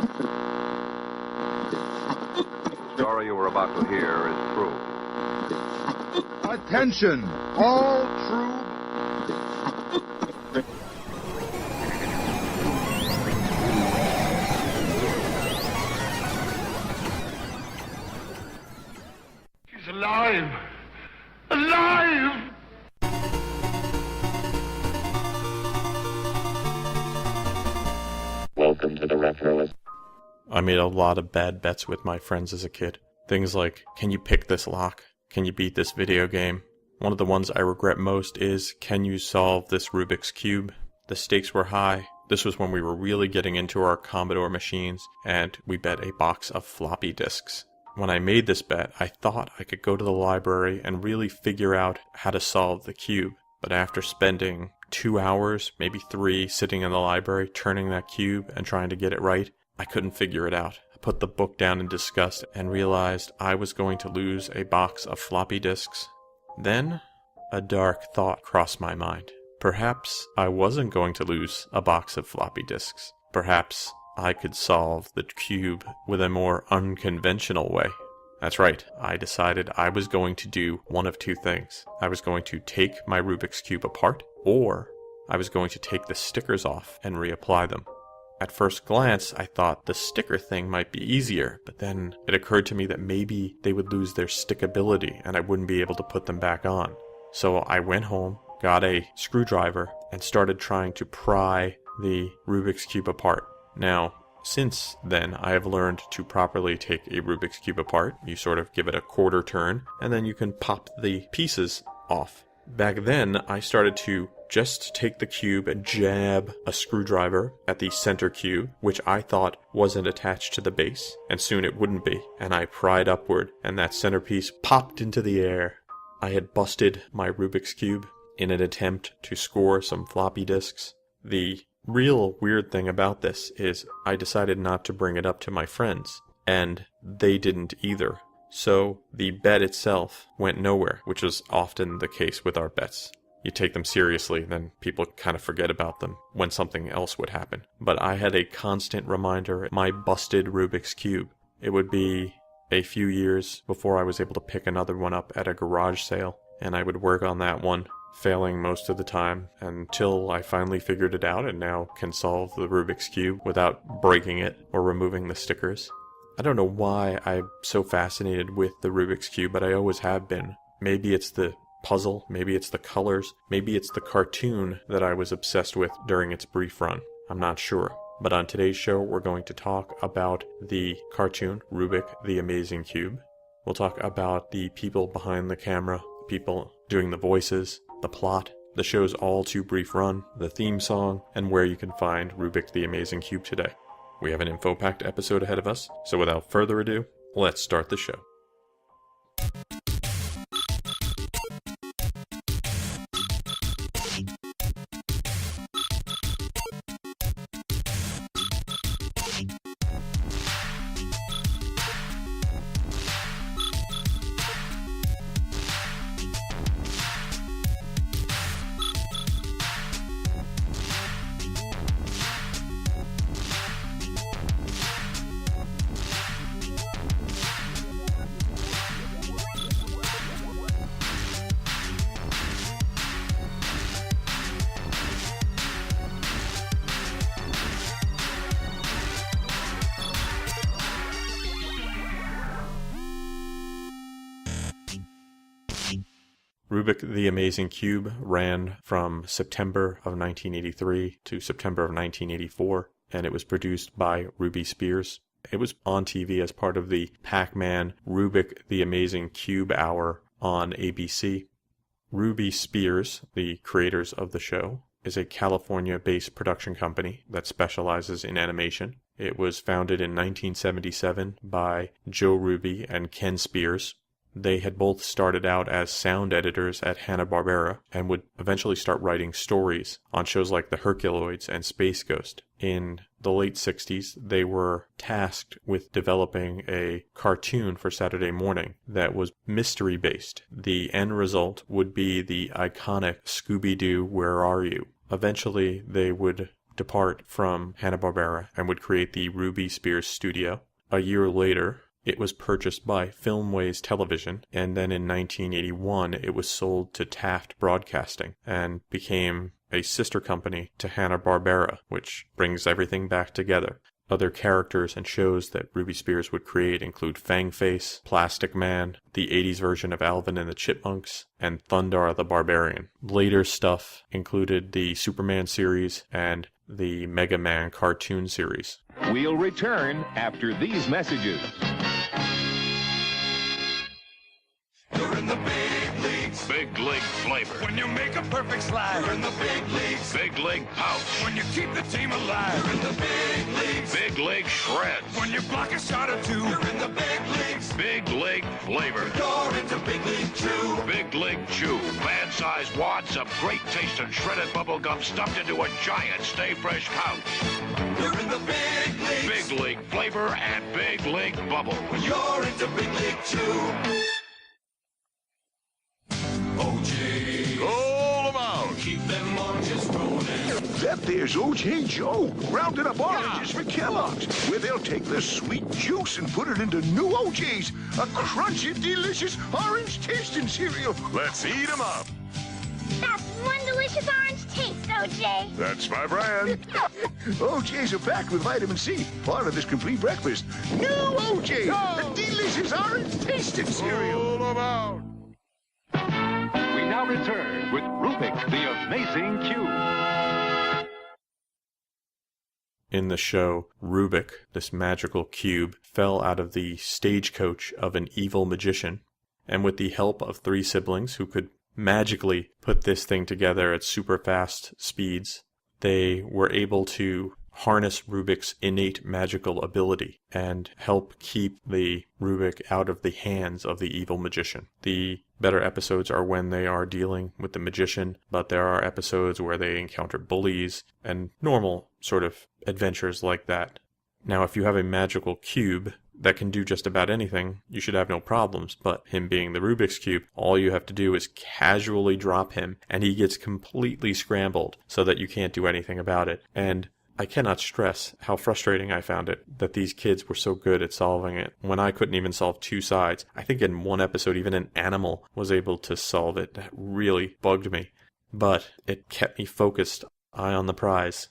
The story you are about to hear is true. Attention, all true. She's alive! Alive! Welcome to the Retroist. I made a lot of bad bets with my friends as a kid. Things like, can you pick this lock? Can you beat this video game? One of the ones I regret most is, can you solve this Rubik's Cube? The stakes were high. This was when we were really getting into our Commodore machines, and we bet a box of floppy disks. When I made this bet, I thought I could go to the library and really figure out how to solve the cube. But after spending 2 hours, maybe 3, sitting in the library, turning that cube and trying to get it right, I couldn't figure it out. I put the book down in disgust and realized I was going to lose a box of floppy disks. Then, a dark thought crossed my mind. Perhaps I wasn't going to lose a box of floppy disks. Perhaps I could solve the cube with a more unconventional way. That's right, I decided I was going to do one of two things. I was going to take my Rubik's Cube apart, or I was going to take the stickers off and reapply them. At first glance, I thought the sticker thing might be easier, but then it occurred to me that maybe they would lose their stickability and I wouldn't be able to put them back on. So I went home, got a screwdriver, and started trying to pry the Rubik's Cube apart. Now, since then, I have learned to properly take a Rubik's Cube apart. You sort of give it a quarter turn, and then you can pop the pieces off. Back then, I started to just take the cube and jab a screwdriver at the center cube, which I thought wasn't attached to the base, and soon it wouldn't be, and I pried upward, and that centerpiece popped into the air. I had busted my Rubik's Cube in an attempt to score some floppy disks. The real weird thing about this is I decided not to bring it up to my friends, and they didn't either. So the bet itself went nowhere, which was often the case with our bets. You take them seriously, then people kind of forget about them when something else would happen. But I had a constant reminder, my busted Rubik's Cube. It would be a few years before I was able to pick another one up at a garage sale, and I would work on that one, failing most of the time until I finally figured it out and now can solve the Rubik's Cube without breaking it or removing the stickers. I don't know why I'm so fascinated with the Rubik's Cube, but I always have been. Maybe it's the puzzle, maybe it's the colors, maybe it's the cartoon that I was obsessed with during its brief run. I'm not sure. But on today's show, we're going to talk about the cartoon, Rubik-the-Amazing-Cube. We'll talk about the people behind the camera, people doing the voices, the plot, the show's all-too-brief run, the theme song, and where you can find Rubik the Amazing Cube today. We have an info-packed episode ahead of us, so without further ado, let's start the show. Rubik the Amazing Cube ran from September of 1983 to September of 1984, and it was produced by Ruby Spears. It was on TV as part of the Pac-Man Rubik the Amazing Cube Hour on ABC. Ruby Spears, the creators of the show, is a California-based production company that specializes in animation. It was founded in 1977 by Joe Ruby and Ken Spears. They had both started out as sound editors at Hanna-Barbera and would eventually start writing stories on shows like The Herculoids and Space Ghost. In the late 60s, they were tasked with developing a cartoon for Saturday morning that was mystery-based. The end result would be the iconic Scooby-Doo, Where Are You? Eventually, they would depart from Hanna-Barbera and would create the Ruby Spears Studio. A year later, it was purchased by Filmways Television, and then in 1981 it was sold to Taft Broadcasting and became a sister company to Hanna-Barbera, which brings everything back together. Other characters and shows that Ruby Spears would create include Fangface, Plastic Man, the 80s version of Alvin and the Chipmunks, and Thundar the Barbarian. Later stuff included the Superman series and the Mega Man cartoon series. We'll return after these messages. You're in the big leagues. Big league flavor. When you make a perfect slide. You're in the big leagues. Big league pouch. When you keep the team alive. You're in the big leagues. Big league shreds. When you block a shot or two. You're in the big leagues. Big league flavor. You're into Big League Chew. Big League Chew. Man-sized wads of great taste and shredded bubble gum stuffed into a giant Stay Fresh pouch. You're in the big leagues. Big league flavor and big league bubble. You're into Big League Chew. OJ. Roll 'em out. Keep them oranges rolling. That there's O.J. Joe, rounding up oranges for Kellogg's, where they'll take the sweet juice and put it into new O.J.'s, a crunchy, delicious orange tasting cereal. Let's eat 'em up. That's one delicious orange taste, OJ. That's my brand. O.J.'s are packed with vitamin C, part of this complete breakfast. New O.J., a delicious orange tasting cereal. Roll 'em out. We now return with Rubik-the-Amazing-Cube. In the show, Rubik, this magical cube, fell out of the stagecoach of an evil magician, and with the help of 3 siblings who could magically put this thing together at super fast speeds, they were able to harness Rubik's innate magical ability and help keep the Rubik out of the hands of the evil magician. The better episodes are when they are dealing with the magician, but there are episodes where they encounter bullies and normal sort of adventures like that. Now, if you have a magical cube that can do just about anything, you should have no problems, but him being the Rubik's Cube, all you have to do is casually drop him, and he gets completely scrambled so that you can't do anything about it. And I cannot stress how frustrating I found it that these kids were so good at solving it when I couldn't even solve 2 sides. I think in one episode even an animal was able to solve it. That really bugged me. But it kept me focused, eye on the prize.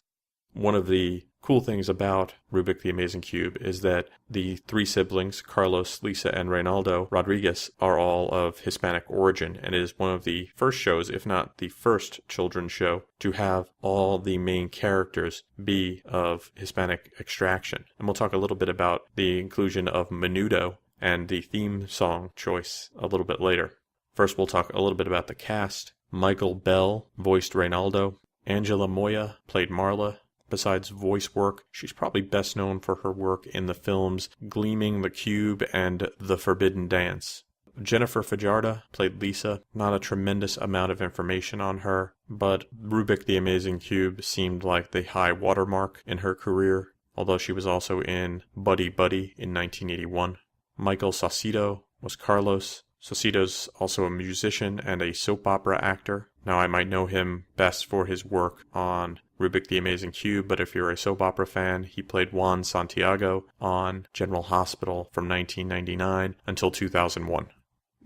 One of the cool things about Rubik the Amazing Cube is that the 3 siblings, Carlos, Lisa, and Reynaldo Rodriguez, are all of Hispanic origin, and it is one of the first shows, if not the first children's show, to have all the main characters be of Hispanic extraction. And we'll talk a little bit about the inclusion of Menudo and the theme song choice a little bit later. First, we'll talk a little bit about the cast. Michael Bell voiced Reynaldo. Angela Moya played Marla. Besides voice work, she's probably best known for her work in the films Gleaming the Cube and The Forbidden Dance. Jennifer Fajardo played Lisa. Not a tremendous amount of information on her, but Rubik the Amazing Cube seemed like the high watermark in her career, although she was also in Buddy Buddy in 1981. Michael Saucedo was Carlos. Saucedo's also a musician and a soap opera actor. Now, I might know him best for his work on Rubik the Amazing Cube, but if you're a soap opera fan, he played Juan Santiago on General Hospital from 1999 until 2001.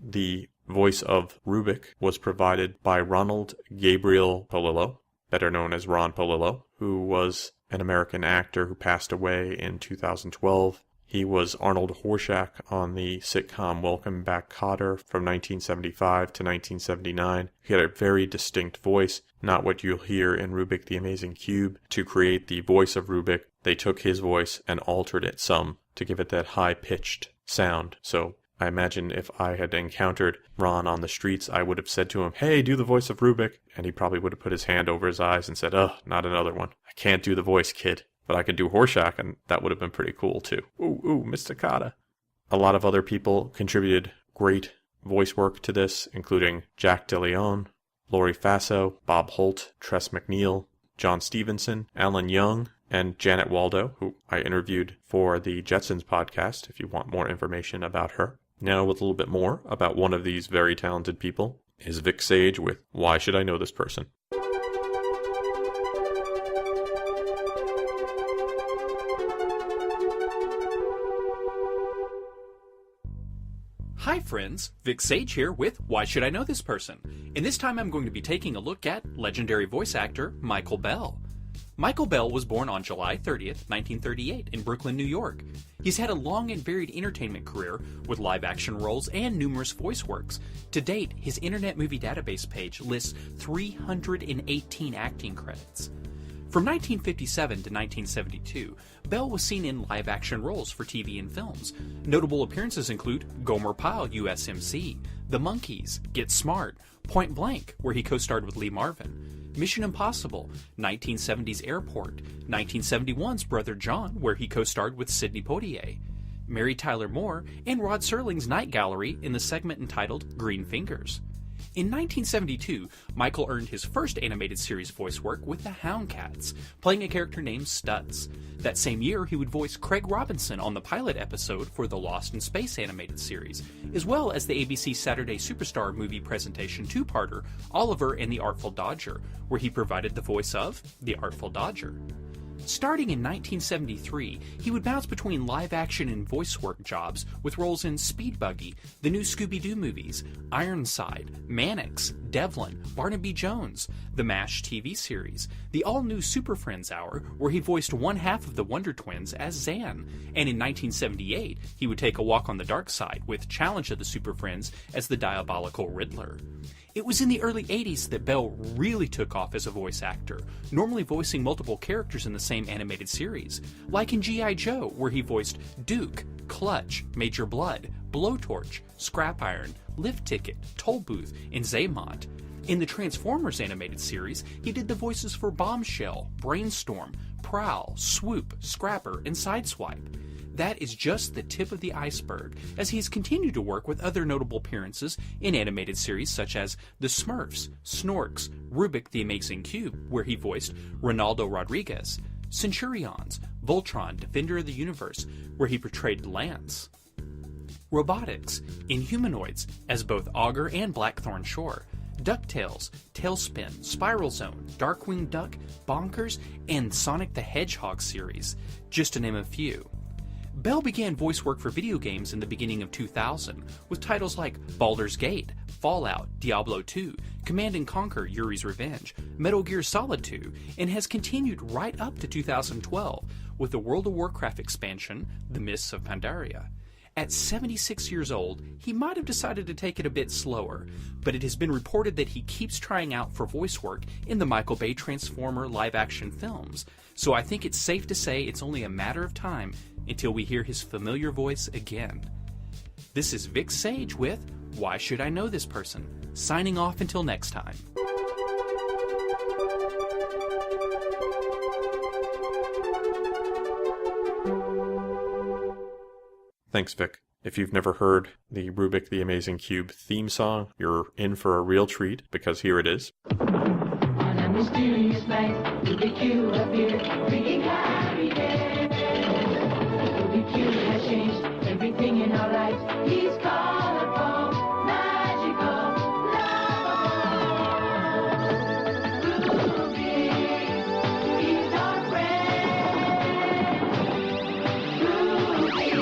The voice of Rubik was provided by Ronald Gabriel Polillo, better known as Ron Polillo, who was an American actor who passed away in 2012. He was Arnold Horshack on the sitcom Welcome Back, Kotter from 1975 to 1979. He had a very distinct voice, not what you'll hear in Rubik the Amazing Cube. To create the voice of Rubik, they took his voice and altered it some to give it that high-pitched sound. So I imagine if I had encountered Ron on the streets, I would have said to him, "Hey, do the voice of Rubik," and he probably would have put his hand over his eyes and said, "Ugh, not another one. I can't do the voice, kid." But I could do Horshack, and that would have been pretty cool, too. Ooh, Mr. Cotta. A lot of other people contributed great voice work to this, including Jack DeLeon, Lori Faso, Bob Holt, Tress McNeil, John Stevenson, Alan Young, and Janet Waldo, who I interviewed for the Jetsons podcast, if you want more information about her. Now, with a little bit more about one of these very talented people, is Vic Sage with Why Should I Know This Person? Hi friends, Vic Sage here with Why Should I Know This Person? And this time I'm going to be taking a look at legendary voice actor Michael Bell. Michael Bell was born on July 30th, 1938 in Brooklyn, New York. He's had a long and varied entertainment career with live-action roles and numerous voice works. To date, his Internet Movie Database page lists 318 acting credits. From 1957 to 1972, Bell was seen in live-action roles for TV and films. Notable appearances include Gomer Pyle, USMC, The Monkees, Get Smart, Point Blank, where he co-starred with Lee Marvin, Mission Impossible, 1970's Airport, 1971's Brother John, where he co-starred with Sidney Poitier, Mary Tyler Moore, and Rod Serling's Night Gallery in the segment entitled Green Fingers. In 1972, Michael earned his first animated series voice work with the Houndcats, playing a character named Stutz. That same year, he would voice Craig Robinson on the pilot episode for the Lost in Space animated series, as well as the ABC Saturday Superstar movie presentation two-parter, Oliver and the Artful Dodger, where he provided the voice of the Artful Dodger. Starting in 1973, he would bounce between live-action and voice work jobs with roles in Speed Buggy, the new Scooby-Doo movies, Ironside, Mannix, Devlin, Barnaby Jones, the MASH TV series, the all-new Super Friends Hour, where he voiced one half of the Wonder Twins as Zan, and in 1978, he would take a walk on the dark side with Challenge of the Super Friends as the diabolical Riddler. It was in the early 80s that Bell really took off as a voice actor, normally voicing multiple characters in the same animated series, like in G.I. Joe, where he voiced Duke, Clutch, Major Blood, Blowtorch, Scrap Iron, Lift Ticket, Toll Booth, and Zaymont. In the Transformers animated series, he did the voices for Bombshell, Brainstorm, Prowl, Swoop, Scrapper, and Sideswipe. That is just the tip of the iceberg, as he's continued to work with other notable appearances in animated series such as The Smurfs, Snorks, Rubik-the-Amazing-Cube, where he voiced Ronaldo Rodriguez, Centurions, Voltron, Defender of the Universe, where he portrayed Lance, Robotics, Inhumanoids, as both Augur and Blackthorn Shore, DuckTales, Tailspin, Spiral Zone, Darkwing Duck, Bonkers, and Sonic the Hedgehog series, just to name a few. Bell began voice work for video games in the beginning of 2000, with titles like Baldur's Gate, Fallout, Diablo 2, Command & Conquer: Yuri's Revenge, Metal Gear Solid 2, and has continued right up to 2012 with the World of Warcraft expansion, The Mists of Pandaria. At 76 years old, he might have decided to take it a bit slower, but it has been reported that he keeps trying out for voice work in the Michael Bay Transformer live-action films, so I think it's safe to say it's only a matter of time until we hear his familiar voice again. This is Vic Sage with Why Should I Know This Person? Signing off until next time. Thanks, Vic. If you've never heard the Rubik the Amazing Cube theme song, you're in for a real treat, because here it is. On a mysterious night, Rubik Cube appeared, bringing happiness. Rubik Cube has changed everything in our lives. He's colorful, magical, lovable. Rubik, he's our friend. Rubik,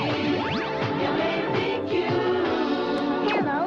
the amazing cube. Hello,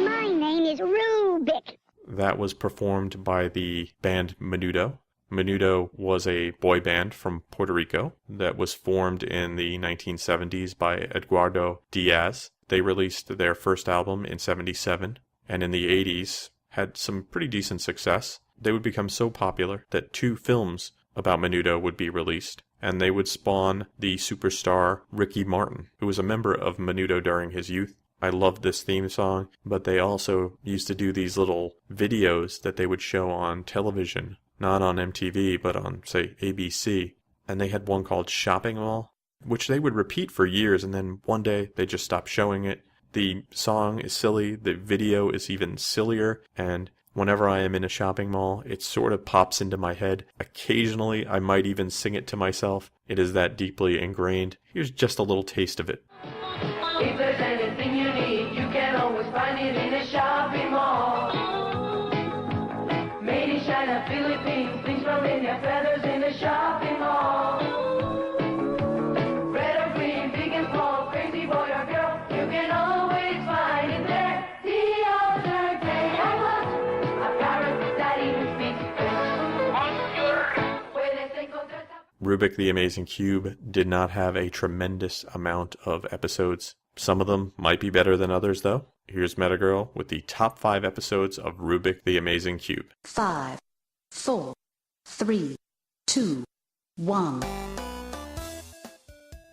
my name is Rubik. That was performed by the band Menudo. Menudo was a boy band from Puerto Rico that was formed in the 1970s by Eduardo Diaz. They released their first album in 77, and in the 80s had some pretty decent success. They would become so popular that 2 films about Menudo would be released, and they would spawn the superstar Ricky Martin, who was a member of Menudo during his youth. I loved this theme song, but they also used to do these little videos that they would show on television, not on MTV, but on, say, ABC. And they had one called Shopping Mall, which they would repeat for years, and then one day they just stopped showing it. The song is silly, the video is even sillier, and whenever I am in a shopping mall, it sort of pops into my head. Occasionally, I might even sing it to myself. It is that deeply ingrained. Here's just a little taste of it. If there's anything you need, you can always find it in a shopping mall. Made in China, Philippines, things from India, feathers in a shopping mall. Red or green, big and small, crazy boy or girl, you can always find Rubik the Amazing Cube did not have a tremendous amount of episodes. Some of them might be better than others, though. Here's Metagirl with the top 5 episodes of Rubik the Amazing Cube. 5, 4, 3, 2, 1.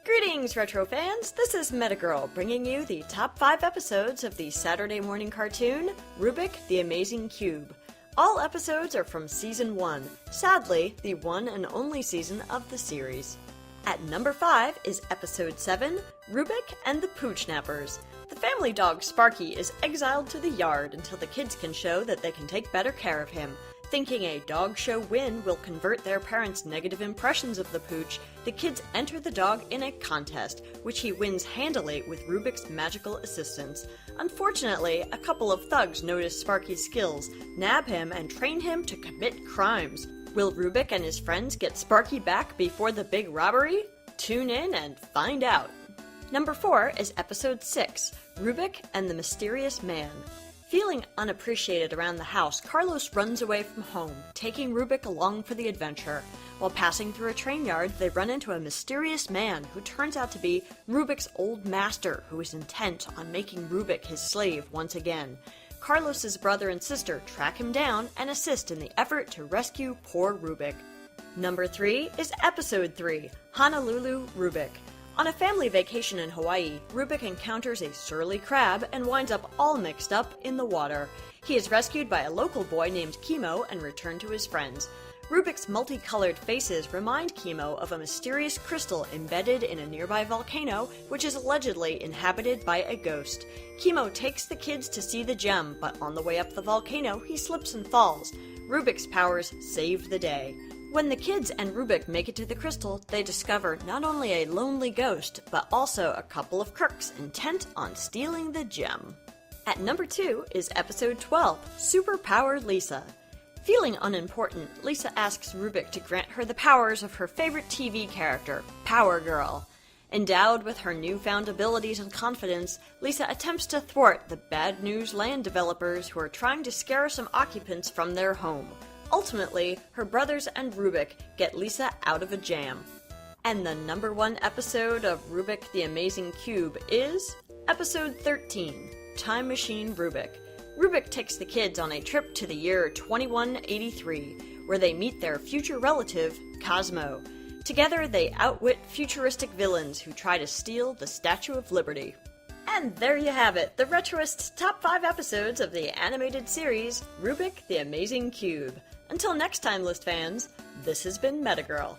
Greetings, Retro fans! This is Metagirl, bringing you the top 5 episodes of the Saturday morning cartoon, Rubik the Amazing Cube. All episodes are from Season 1, sadly, the one and only season of the series. At number 5 is Episode 7, Rubik and the Poochnappers. The family dog Sparky is exiled to the yard until the kids can show that they can take better care of him. Thinking a dog show win will convert their parents' negative impressions of the pooch, the kids enter the dog in a contest, which he wins handily with Rubik's magical assistance. Unfortunately, a couple of thugs notice Sparky's skills, nab him, and train him to commit crimes. Will Rubik and his friends get Sparky back before the big robbery? Tune in and find out. Number 4 is Episode 6, Rubik and the Mysterious Man. Feeling unappreciated around the house, Carlos runs away from home, taking Rubik along for the adventure. While passing through a train yard, they run into a mysterious man who turns out to be Rubik's old master, who is intent on making Rubik his slave once again. Carlos's brother and sister track him down and assist in the effort to rescue poor Rubik. Number 3 is Episode 3, Honolulu Rubik. On a family vacation in Hawaii, Rubik encounters a surly crab and winds up all mixed up in the water. He is rescued by a local boy named Kimo and returned to his friends. Rubik's multicolored faces remind Kimo of a mysterious crystal embedded in a nearby volcano, which is allegedly inhabited by a ghost. Kimo takes the kids to see the gem, but on the way up the volcano, he slips and falls. Rubik's powers save the day. When the kids and Rubik make it to the crystal, they discover not only a lonely ghost, but also a couple of crooks intent on stealing the gem. At number 2 is Episode 12, Superpowered Lisa. Feeling unimportant, Lisa asks Rubik to grant her the powers of her favorite TV character, Power Girl. Endowed with her newfound abilities and confidence, Lisa attempts to thwart the bad news land developers who are trying to scare some occupants from their home. Ultimately, her brothers and Rubik get Lisa out of a jam. And the number 1 episode of Rubik the Amazing Cube is Episode 13, Time Machine Rubik. Rubik takes the kids on a trip to the year 2183, where they meet their future relative, Cosmo. Together, they outwit futuristic villains who try to steal the Statue of Liberty. And there you have it, the Retroist's top 5 episodes of the animated series, Rubik the Amazing Cube. Until next time, List fans, this has been Metagirl.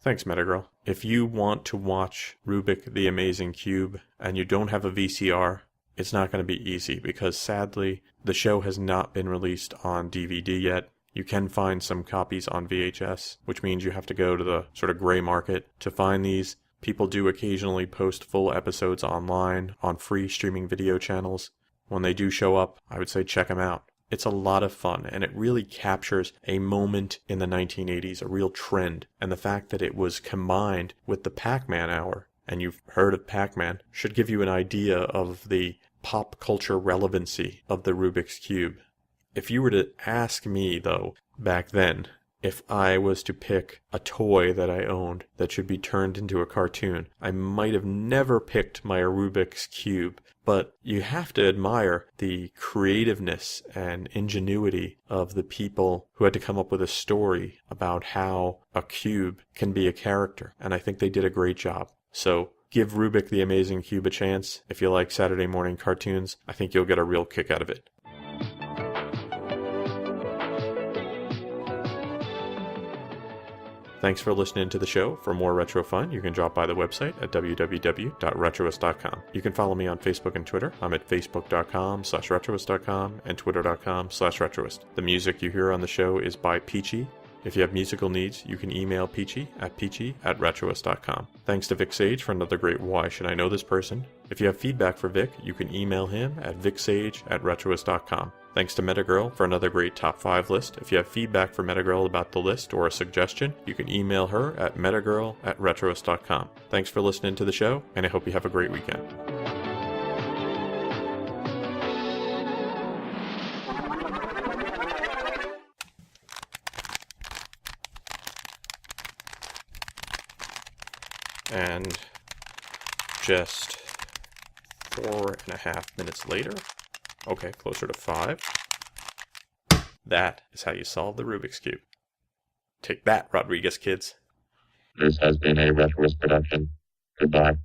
Thanks, Metagirl. If you want to watch Rubik the Amazing Cube and you don't have a VCR, it's not going to be easy because sadly, the show has not been released on DVD yet. You can find some copies on VHS, which means you have to go to the sort of gray market to find these. People do occasionally post full episodes online on free streaming video channels. When they do show up, I would say check them out. It's a lot of fun, and it really captures a moment in the 1980s, a real trend, and the fact that it was combined with the Pac-Man hour, and you've heard of Pac-Man, should give you an idea of the pop culture relevancy of the Rubik's Cube. If you were to ask me, though, back then, if I was to pick a toy that I owned that should be turned into a cartoon, I might have never picked my Rubik's Cube. But you have to admire the creativeness and ingenuity of the people who had to come up with a story about how a cube can be a character. And I think they did a great job. So give Rubik the Amazing Cube a chance. If you like Saturday morning cartoons, I think you'll get a real kick out of it. Thanks for listening to the show. For more retro fun, you can drop by the website at www.retroist.com. You can follow me on Facebook and Twitter. I'm at facebook.com/retroist.com and twitter.com/retroist. The music you hear on the show is by Peachy. If you have musical needs, you can email Peachy at peachy@retroist.com. Thanks to Vic Sage for another great Why Should I Know This Person? If you have feedback for Vic, you can email him at vicsage@retroist.com. Thanks to Metagirl for another great top 5 list. If you have feedback for Metagirl about the list or a suggestion, you can email her at metagirl@retroist.com. Thanks for listening to the show, and I hope you have a great weekend. And just 4.5 minutes later, okay, closer to 5, that is how you solve the Rubik's Cube. Take that, Rodriguez kids. This has been a Retroist production. Goodbye.